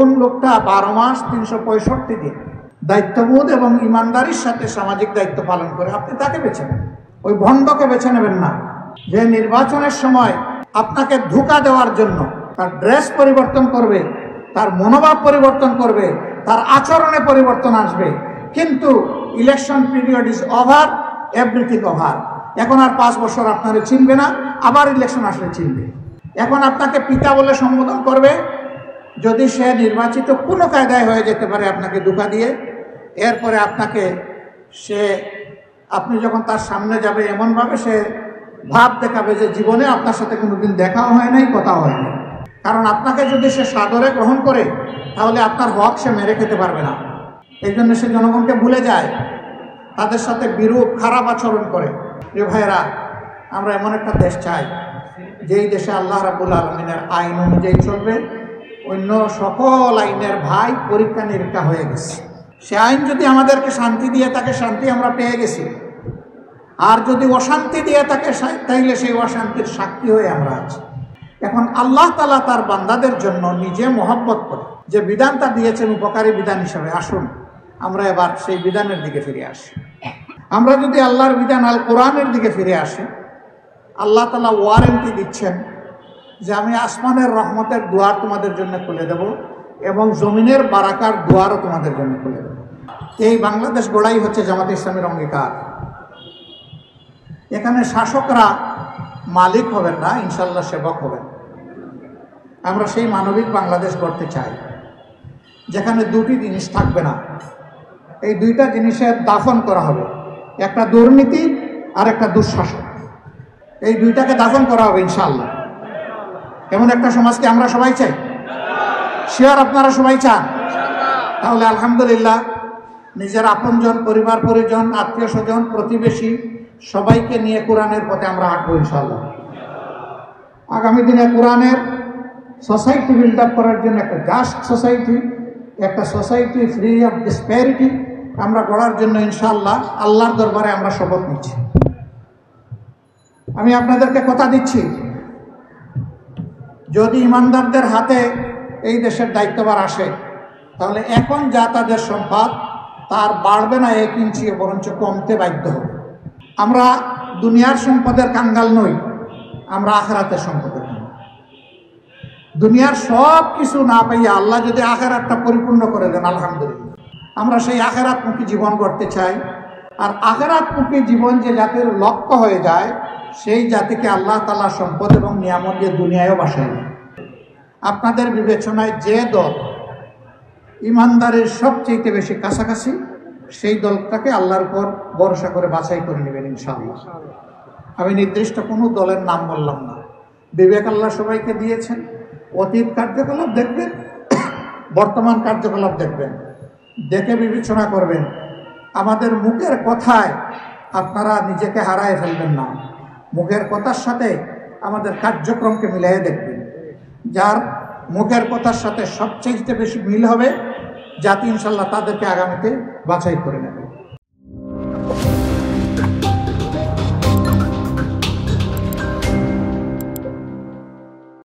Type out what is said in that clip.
কোন লোকটা 12 মাস 365 দিন দায়িত্ববোধ এবং ইমানদারির সাথে সামাজিক দায়িত্ব পালন করে, আপনি তাকে বেছে নেন। ওই ভণ্ডকে বেছে নেবেন না, যে নির্বাচনের সময় আপনাকে ধোঁকা দেওয়ার জন্য তার ড্রেস পরিবর্তন করবে, তার মনোভাব পরিবর্তন করবে, তার আচরণে পরিবর্তন আসবে, কিন্তু election period is over, everything over. এখন আর 5 বছর আপনারা চিনবে না, আবার ইলেকশন আসলে চিনবে। এখন আপনাকে পিতা বলে সম্বোধন করবে, যদি সে নির্বাচিত কোনো কায়দায় হয়ে যেতে পারে আপনাকে ধোঁকা দিয়ে। এরপরে আপনাকে আপনি যখন তার সামনে যাবে এমনভাবে সে ভাব দেখাবে যে জীবনে আপনার সাথে কোনোদিন দেখাও হয় নাই, কথাও হয় নাই। কারণ আপনাকে যদি সে সাদরে গ্রহণ করে তাহলে আপনার হক সে মেরে খেতে পারবে না। এই জন্য সে জনগণকে ভুলে যায়, তাদের সাথে বিরূপ খারাপ আচরণ করে। যে ভাইয়েরা, আমরা এমন একটা দেশ চাই যেই দেশে আল্লাহ রাব্বুল আলামিনের আইন অনুযায়ী চলবে। অন্য সকল আইনের ভাই পরীক্ষা নিরীক্ষা হয়ে গেছে। সে আইন যদি আমাদেরকে শান্তি দিয়ে থাকে, শান্তি আমরা পেয়ে গেছি। আর যদি অশান্তি দিয়ে থাকে, তাইলে সেই অশান্তির সাক্ষী হয়ে আমরা আছি। এখন আল্লাহ তাআলা তার বান্দাদের জন্য নিজে মহব্বত করে যে বিধানটা দিয়েছেন উপকারী বিধান হিসাবে, আসুন আমরা এবার সেই বিধানের দিকে ফিরে আসি। আমরা যদি আল্লাহর বিধান আল কোরআনের দিকে ফিরে আসি, আল্লাহ তাআলা ওয়ারেন্টি দিচ্ছেন যে আমি আসমানের রহমতের দুয়ার তোমাদের জন্য খুলে দেব এবং জমিনের বারাকার দুয়ারও তোমাদের জন্য খুলে দেব। এই বাংলাদেশ গড়াই হচ্ছে জামাতে ইসলামের অঙ্গীকার। এখানে শাসকরা মালিক হবেন না, ইনশাল্লাহ সেবক হবেন। আমরা সেই মানবিক বাংলাদেশ গড়তে চাই যেখানে দুটি জিনিস থাকবে না। এই দুইটা জিনিসের দাফন করা হবে, একটা দুর্নীতি আর একটা দুঃশাসন। এই দুইটাকে দাফন করা হবে ইনশাআল্লাহ। এমন একটা সমাজকে আমরা সবাই চাই। শিওর আপনারা সবাই চান? তাহলে আলহামদুলিল্লাহ, নিজের আপনজন, পরিবার পরিজন, আত্মীয় স্বজন, প্রতিবেশী সবাইকে নিয়ে কোরআনের পথে আমরা হাঁটবো ইনশাআল্লাহ। আগামী দিনে কোরআনের সোসাইটি বিল্ড আপ করার জন্য একটা জাস্ট সোসাইটি, একটা সোসাইটি ফ্রি অফ ডিসপ্যারিটি আমরা গড়ার জন্য ইনশাআল্লাহ আল্লাহর দরবারে আমরা শপথ নিচ্ছি। আমি আপনাদেরকে কথা দিচ্ছি, যদি ইমানদারদের হাতে এই দেশের দায়িত্বভার আসে, তাহলে এখন যা তাদের সম্পদ তার বাড়বে না 1 ইঞ্চি, বরঞ্চ কমতে বাধ্য হবে। আমরা দুনিয়ার সম্পদের কাঙ্গাল নই, আমরা আখিরাতের সম্পদের কাঙ্গাল। দুনিয়ার সব কিছু না পাইয়া আল্লাহ যদি আখিরাতটা পরিপূর্ণ করে দেন, আলহামদুলিল্লাহ। আমরা সেই আখিরাতমুখী জীবন গড়তে চাই। আর আখিরাতমুখী জীবন যে জাতির লক্ষ্য হয়ে যায়, সেই জাতিকে আল্লাহ তাআলা সম্পদ এবং নিয়ামত দিয়ে দুনিয়ায়ও বাসায়। আপনাদের বিবেচনায় যে দল ইমানদারের সবচেয়ে বেশি কাছাকাছি, সেই দলটাকে আল্লাহর উপর ভরসা করে বাছাই করে নেবেন ইনশাআল্লাহ। আমি নির্দিষ্ট কোনো দলের নাম বললাম না। বিবেক আল্লাহ সবাইকে দিয়েছেন। অতীত কার্যকলাপ দেখবেন, বর্তমান কার্যকলাপ দেখবেন, দেখে বিবেচনা করবেন। আমাদের মুখের কথায় আপনারা নিজেকে হারায় ফেলবেন না। মুখের কথার সাথে আমাদের কার্যক্রমকে মিলিয়ে দেখবেন। যার মুখের কথার সাথে সবচেয়ে বেশি মিল হবে, জাতি ইনশাল্লাহ তাদেরকে আগামীতে বাছাই করে নেবে।